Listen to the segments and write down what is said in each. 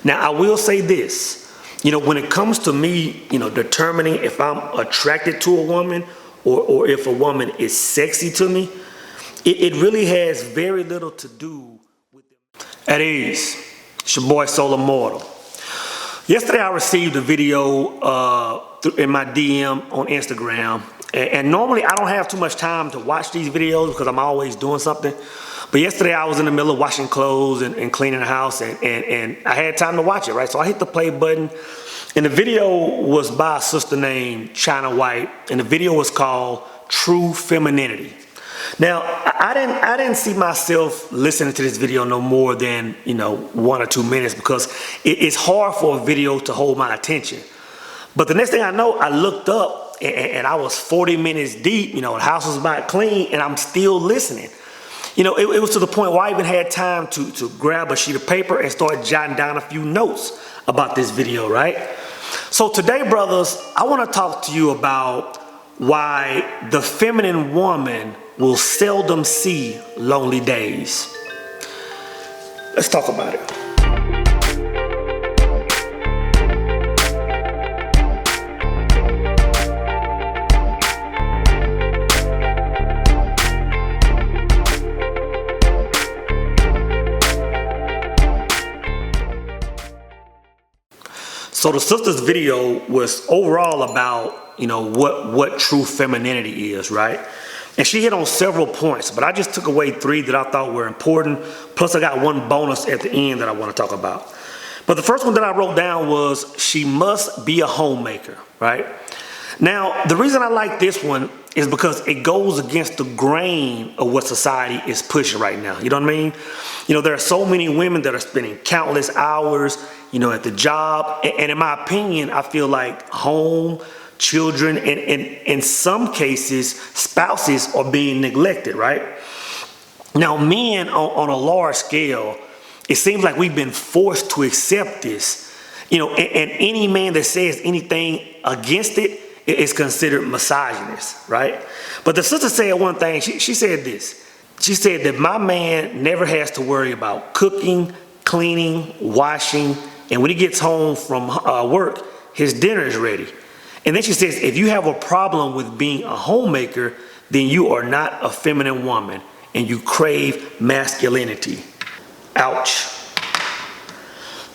Now, I will say this, when it comes to me, determining if I'm attracted to a woman or if a woman is sexy to me, it really has very little to do with them. At ease, it's your boy Soul Immortal. Yesterday I received a video in my DM on Instagram, and normally I don't have too much time to watch these videos because I'm always doing something. But yesterday I was in the middle of washing clothes and cleaning the house, and I had time to watch it, right? So I hit the play button, and the video was by a sister named China White, and the video was called True Femininity. Now, I didn't see myself listening to this video no more than 1 or 2 minutes because it's hard for a video to hold my attention. But the next thing I know, I looked up and I was 40 minutes deep. The house was about clean, and I'm still listening. It was to the point where I even had time to grab a sheet of paper and start jotting down a few notes about this video, right? So today, brothers, I want to talk to you about why the feminine woman will seldom see lonely days. Let's talk about it. So the sister's video was overall about, what true femininity is, right? And she hit on several points, but I just took away 3 that I thought were important. Plus I got one bonus at the end that I want to talk about. But the first one that I wrote down was she must be a homemaker, right? Now, the reason I like this one is because it goes against the grain of what society is pushing right now. You know what I mean? There are so many women that are spending countless hours, at the job. And in my opinion, I feel like home, children, and in some cases, spouses are being neglected, right? Now, men on a large scale, it seems like we've been forced to accept this. And any man that says anything against it is considered misogynist, right? But the sister said one thing. She said this. She said that my man never has to worry about cooking, cleaning, washing, and when he gets home from work, his dinner is ready. And then she says, if you have a problem with being a homemaker, then you are not a feminine woman and you crave masculinity. Ouch.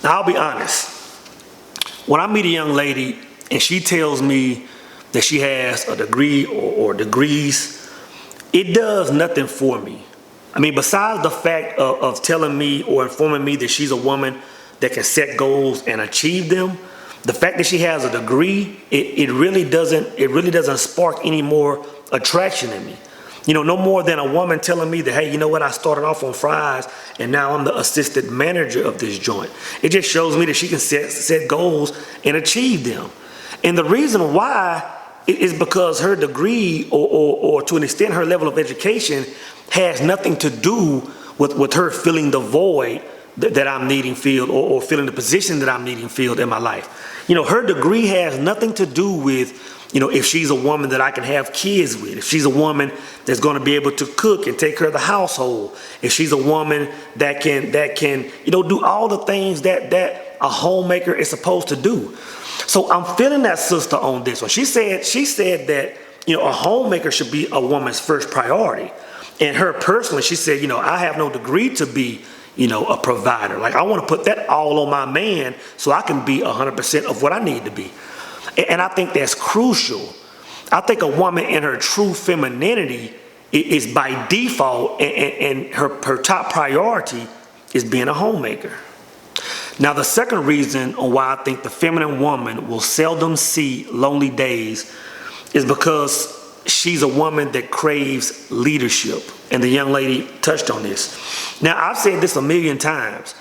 Now, I'll be honest. When I meet a young lady and she tells me that she has a degree or degrees, it does nothing for me. Besides the fact of telling me or informing me that she's a woman that can set goals and achieve them, the fact that she has a degree, it really doesn't spark any more attraction in me. No more than a woman telling me that, hey, you know what, I started off on fries and now I'm the assistant manager of this joint. It just shows me that she can set goals and achieve them. And the reason why is because her degree or to an extent her level of education has nothing to do with her filling the void that I'm needing filled or filling the position that I'm needing filled in my life. Her degree has nothing to do with, if she's a woman that I can have kids with, if she's a woman that's going to be able to cook and take care of the household, if she's a woman that can do all the things that a homemaker is supposed to do. So I'm feeling that sister on this one. She said that, a homemaker should be a woman's first priority. And her personally, she said, I have no degree to be a provider. Like, I want to put that all on my man so I can be 100% of what I need to be. And I think that's crucial. I think a woman in her true femininity is by default, and her top priority is being a homemaker. Now, the second reason on why I think the feminine woman will seldom see lonely days is because she's a woman that craves leadership. And the young lady touched on this. Now, I've said this a million times.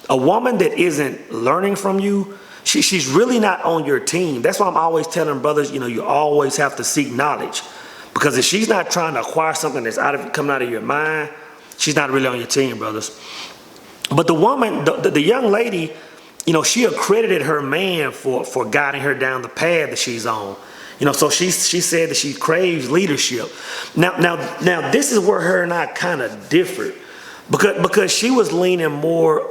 A woman that isn't learning from you, she's really not on your team. That's why I'm always telling brothers, you always have to seek knowledge. Because if she's not trying to acquire something that's coming out of your mind, she's not really on your team, brothers. But the woman, the young lady, she accredited her man for guiding her down the path that she's on. So she said that she craves leadership. Now this is where her and I kind of differed, because she was leaning more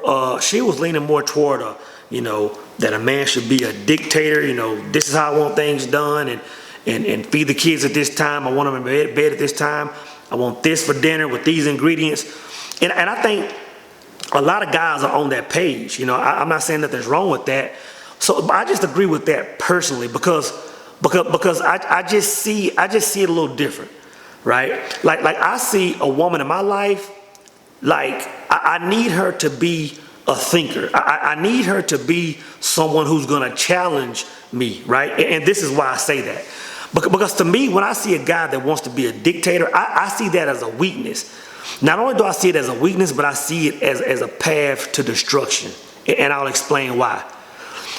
toward a that a man should be a dictator. This is how I want things done, and feed the kids at this time. I want them in bed at this time. I want this for dinner with these ingredients. And I think a lot of guys are on that page. I'm not saying that there's wrong with that. So I just agree with that personally because I just see it a little different, right? Like I see a woman in my life, like I need her to be a thinker. I need her to be someone who's gonna challenge me, right? And this is why I say that. Because to me, when I see a guy that wants to be a dictator, I see that as a weakness. Not only do I see it as a weakness, but I see it as a path to destruction. And I'll explain why.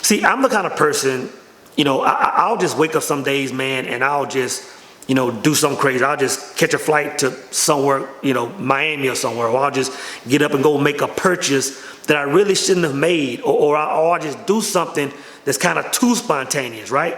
See, I'm the kind of person, I'll just wake up some days, man, and I'll just, do something crazy. I'll just catch a flight to somewhere, Miami or somewhere, or I'll just get up and go make a purchase that I really shouldn't have made, or I'll just do something that's kind of too spontaneous, right?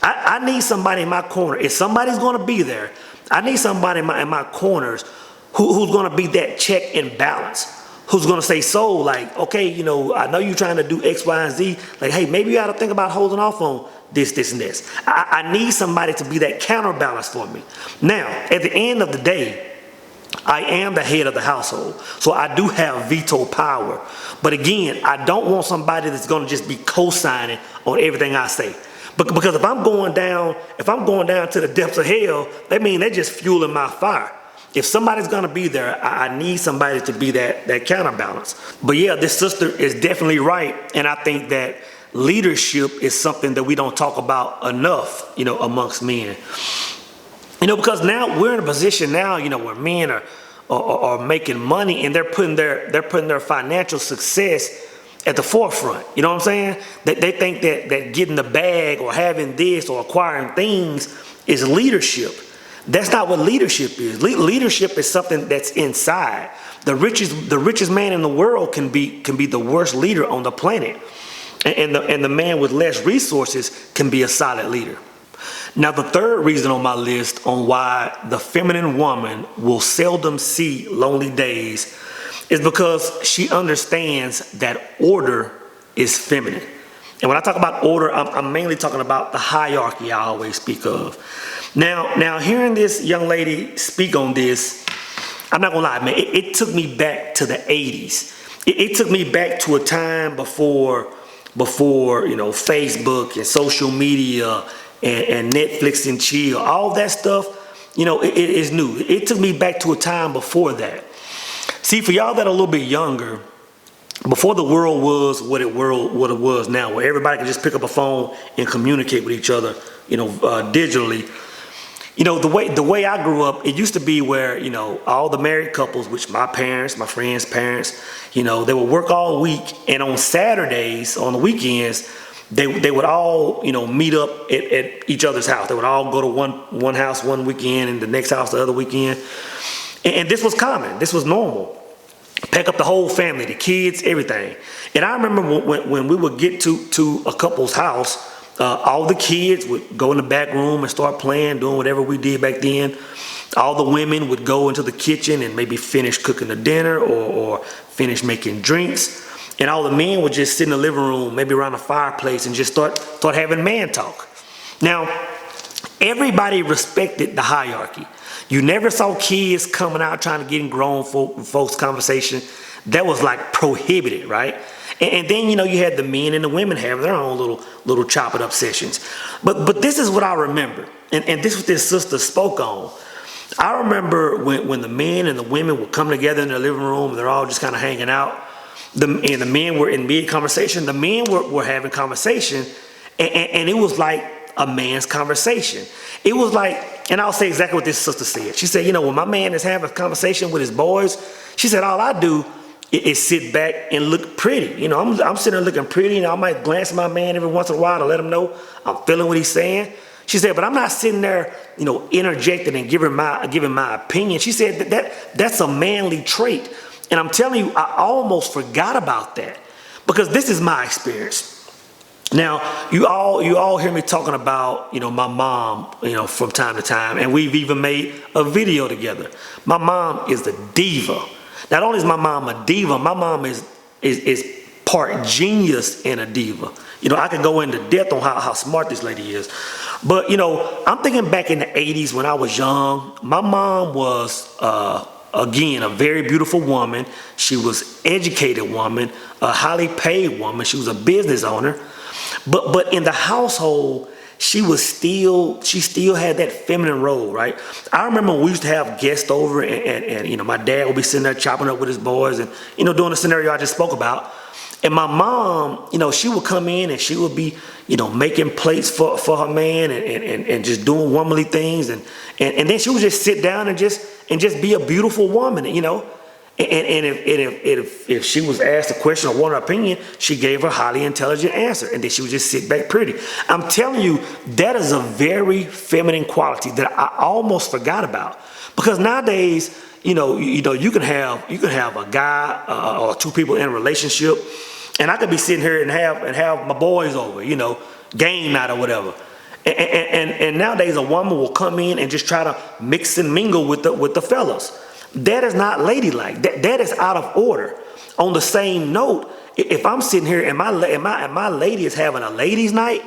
I need somebody in my corner. If somebody's going to be there, I need somebody in my corners who's going to be that check and balance, who's going to say, so, like, okay, I know you're trying to do X, Y, and Z. Like, hey, maybe you ought to think about holding off on this, and this. I need somebody to be that counterbalance for me. Now, at the end of the day, I am the head of the household, so I do have veto power. But again, I don't want somebody that's going to just be co-signing on everything I say. Because if I'm going down to the depths of hell, that means they're just fueling my fire. If somebody's gonna be there, I need somebody to be that counterbalance. But yeah, this sister is definitely right, and I think that leadership is something that we don't talk about enough, amongst men. Because now we're in a position now, where men are making money, and they're putting their financial success at the forefront. You know what I'm saying? They think that getting the bag or having this or acquiring things is leadership. That's not what leadership is. Leadership is something that's inside. The richest man in the world can be the worst leader on the planet, and the man with less resources can be a solid leader. Now, the third reason on my list on why the feminine woman will seldom see lonely days is because she understands that order is feminine. And when I talk about order, I'm mainly talking about the hierarchy I always speak of. Now, hearing this young lady speak on this, I'm not gonna lie, man, it took me back to the 80s. It took me back to a time before Facebook and social media and Netflix and chill, all that stuff, it is new. It took me back to a time before that. See, for y'all that are a little bit younger, before the world was what it was now, where everybody can just pick up a phone and communicate with each other, digitally. The way I grew up, it used to be where, all the married couples, which my parents, my friends' parents, they would work all week, and on Saturdays, on the weekends, they would all, meet up at each other's house. They would all go to one house one weekend and the next house the other weekend. And this was common. This was normal. Pack up the whole family, the kids, everything. And I remember when we would get to a couple's house, all the kids would go in the back room and start playing, doing whatever we did back then. All the women would go into the kitchen and maybe finish cooking the dinner or finish making drinks. And all the men would just sit in the living room, maybe around the fireplace, and just start having man talk. Now, everybody respected the hierarchy. You never saw kids coming out trying to get in grown folks' conversation. That was like prohibited, right? And then, you had the men and the women having their own little chop it up sessions. But this is what I remember. And this is what this sister spoke on. I remember when the men and the women would come together in their living room, they're all just kind of hanging out. And the men were in mid-conversation. The men were having conversation, and it was like a man's conversation. It was like, and I'll say exactly what this sister said. She said, when my man is having a conversation with his boys, she said, all I do is sit back and look pretty. I'm sitting there looking pretty, and I might glance at my man every once in a while to let him know I'm feeling what he's saying. She said, but I'm not sitting there, interjecting and giving my opinion. She said that's a manly trait. And I'm telling you, I almost forgot about that, because this is my experience. Now, you all hear me talking about, my mom, from time to time, and we've even made a video together. My mom is the diva. Not only is my mom a diva, my mom is part genius and a diva. I could go into depth on how smart this lady is. But, I'm thinking back in the 80s when I was young. My mom was, again, a very beautiful woman. She was educated woman, a highly paid woman. She was a business owner. But in the household, she still had that feminine role, right? I remember we used to have guests over and my dad would be sitting there chopping up with his boys and, doing the scenario I just spoke about. And my mom, she would come in and she would be, making plates for her man and just doing womanly things. And then she would just sit down and just be a beautiful woman, And if she was asked a question or wanted her opinion, she gave her highly intelligent answer, and then she would just sit back pretty. I'm telling you, that is a very feminine quality that I almost forgot about. Because nowadays, you can have a guy or two people in a relationship, and I could be sitting here and have my boys over, game night or whatever. And nowadays, a woman will come in and just try to mix and mingle with the fellas. That is not ladylike. That is out of order. On the same note, if I'm sitting here and my lady is having a ladies' night,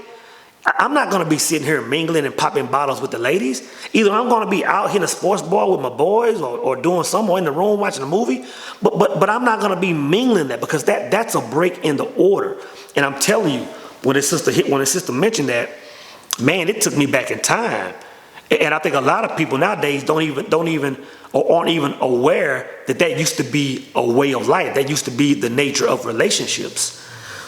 I'm not going to be sitting here mingling and popping bottles with the ladies. Either I'm going to be out hitting a sports bar with my boys or doing something, or in the room watching a movie, but I'm not going to be mingling that, because that's a break in the order. And I'm telling you, when his sister mentioned that, man, it took me back in time. And I think a lot of people nowadays don't even or aren't even aware that used to be a way of life. That used to be the nature of relationships.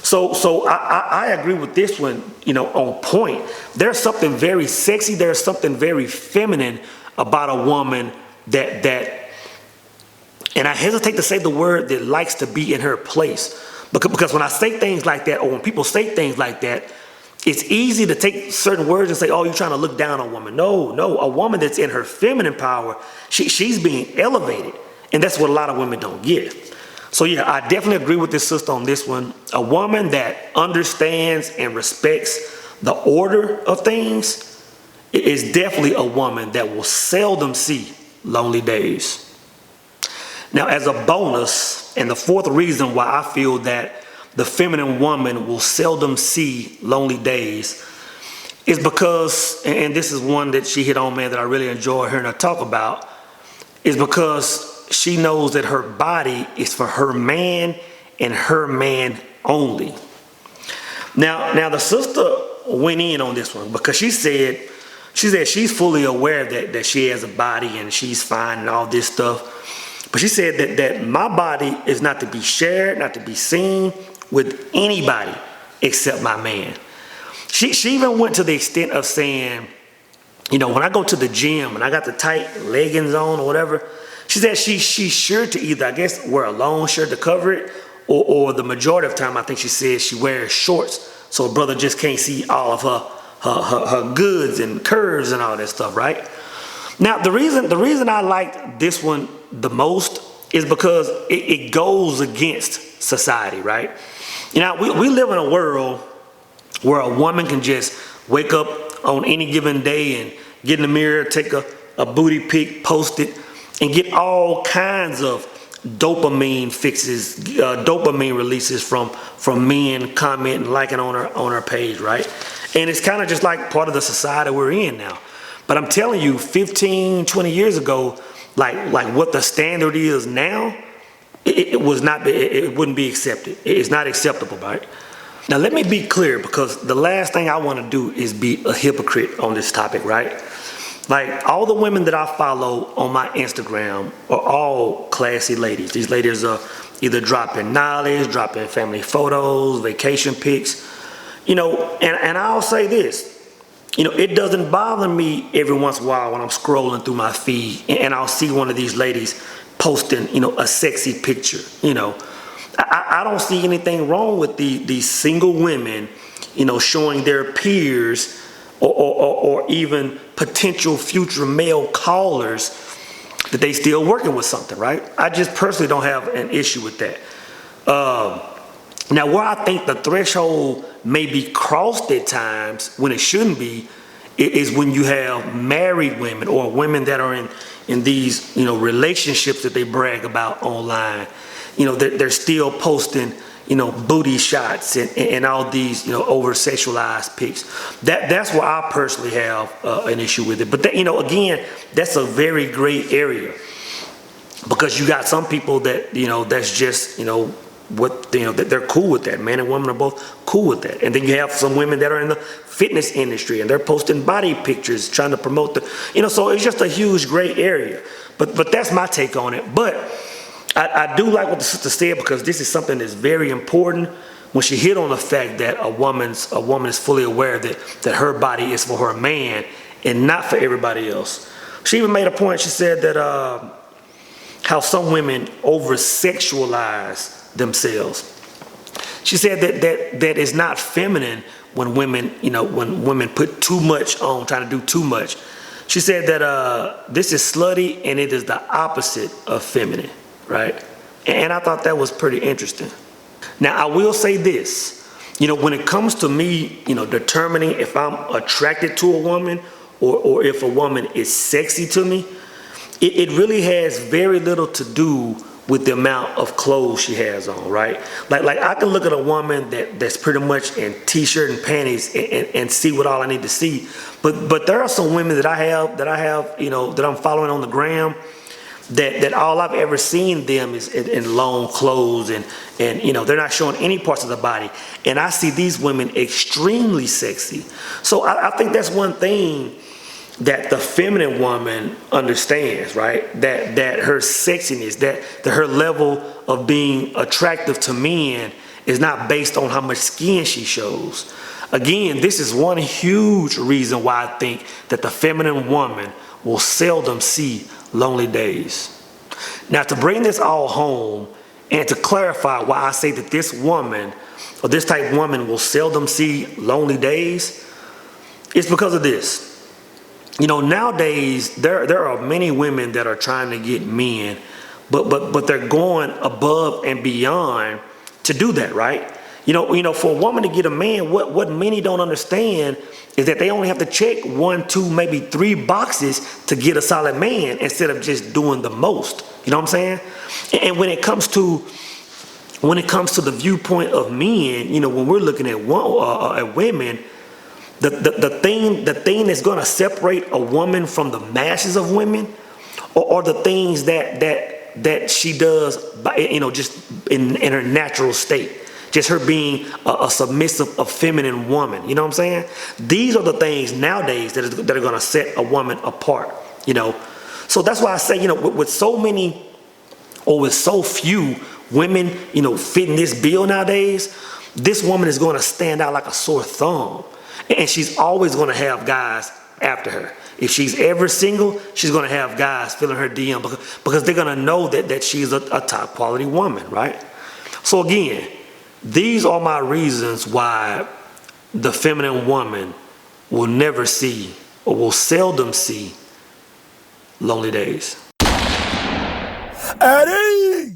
So I agree with this one, on point. There's something very sexy, there's something very feminine about a woman that and I hesitate to say the word, that likes to be in her place. Because when I say things like that, or when people say things like that, it's easy to take certain words and say, oh, you're trying to look down on a woman. No, a woman that's in her feminine power, she's being elevated. And that's what a lot of women don't get. So yeah, I definitely agree with this sister on this one. A woman that understands and respects the order of things is definitely a woman that will seldom see lonely days. Now, as a bonus, and the fourth reason why I feel that the feminine woman will seldom see lonely days is because, and this is one that she hit on, man, that I really enjoy hearing her talk about, is because she knows that her body is for her man and her man only. Now the sister went in on this one because she said she's fully aware that she has a body and she's fine and all this stuff. But she said that my body is not to be shared, not to be seen with anybody except my man. She even went to the extent of saying, when I go to the gym and I got the tight leggings on or whatever, she said she's sure to either, I guess, wear a long shirt to cover it, or the majority of the time, I think she says she wears shorts so a brother just can't see all of her goods and curves and all that stuff, right? Now, the reason I liked this one the most is because it goes against society, right? We live in a world where a woman can just wake up on any given day and get in the mirror, take a booty pic, post it, and get all kinds of dopamine fixes, dopamine releases from men commenting, liking on her page, right? And it's kind of just like part of the society we're in now. But I'm telling you, 15, 20 years ago, like what the standard is now, it wouldn't be accepted. It's not acceptable, right? Now, let me be clear, because the last thing I want to do is be a hypocrite on this topic, right? Like, all the women that I follow on my Instagram are all classy ladies. These ladies are either dropping knowledge, dropping family photos, vacation pics, and I'll say this, it doesn't bother me every once in a while when I'm scrolling through my feed and I'll see one of these ladies posting, a sexy picture, I don't see anything wrong with these single women, showing their peers or even potential future male callers that they still working with something, right? I just personally don't have an issue with that. Now, where I think the threshold may be crossed at times when it shouldn't be is when you have married women or women that are in these relationships that they brag about online. They're still posting booty shots and all these, over sexualized pics. That's where I personally have an issue with it. But again, that's a very gray area, because you got some people that, that's just, that they're cool with that. Man and woman are both cool with that. And then you have some women that are in the fitness industry and they're posting body pictures trying to promote so it's just a huge gray area. But that's my take on it. But I do like what the sister said, because this is something that's very important when she hit on the fact that a woman is fully aware that her body is for her man and not for everybody else. She even made a point. She said that how some women over-sexualize themselves. She said that it's not feminine when women put too much on, trying to do too much. She said that this is slutty and it is the opposite of feminine, right? And I thought that was pretty interesting. Now, I will say this, when it comes to me, determining if I'm attracted to a woman or if a woman is sexy to me, it really has very little to do with the amount of clothes she has on, right? Like I can look at a woman that's pretty much in t-shirt and panties and see what all I need to see. But there are some women that I have, that I'm following on the gram, that all I've ever seen them is in long clothes and they're not showing any parts of the body. And I see these women extremely sexy. So I think that's one thing that the feminine woman understands, right? That her sexiness, that her level of being attractive to men is not based on how much skin she shows. Again, this is one huge reason why I think that the feminine woman will seldom see lonely days. Now, to bring this all home and to clarify why I say that this woman or this type of woman will seldom see lonely days, it's because of this. Nowadays, there are many women that are trying to get men, but they're going above and beyond to do that, right? For a woman to get a man, what many don't understand is that they only have to check 1, 2, maybe 3 boxes to get a solid man instead of just doing the most. You know what I'm saying? And when it comes to the viewpoint of men, when we're looking at women, the thing that's going to separate a woman from the masses of women are the things that she does by, just in her natural state. Just her being a submissive, a feminine woman. You know what I'm saying? These are the things nowadays that are going to set a woman apart. So that's why I say, with so many or with so few women, fitting this bill nowadays, this woman is going to stand out like a sore thumb. And she's always going to have guys after her. If she's ever single, she's going to have guys filling her DM because they're going to know that she's a top quality woman, right? So again, these are my reasons why the feminine woman will never see or will seldom see lonely days. Eddie!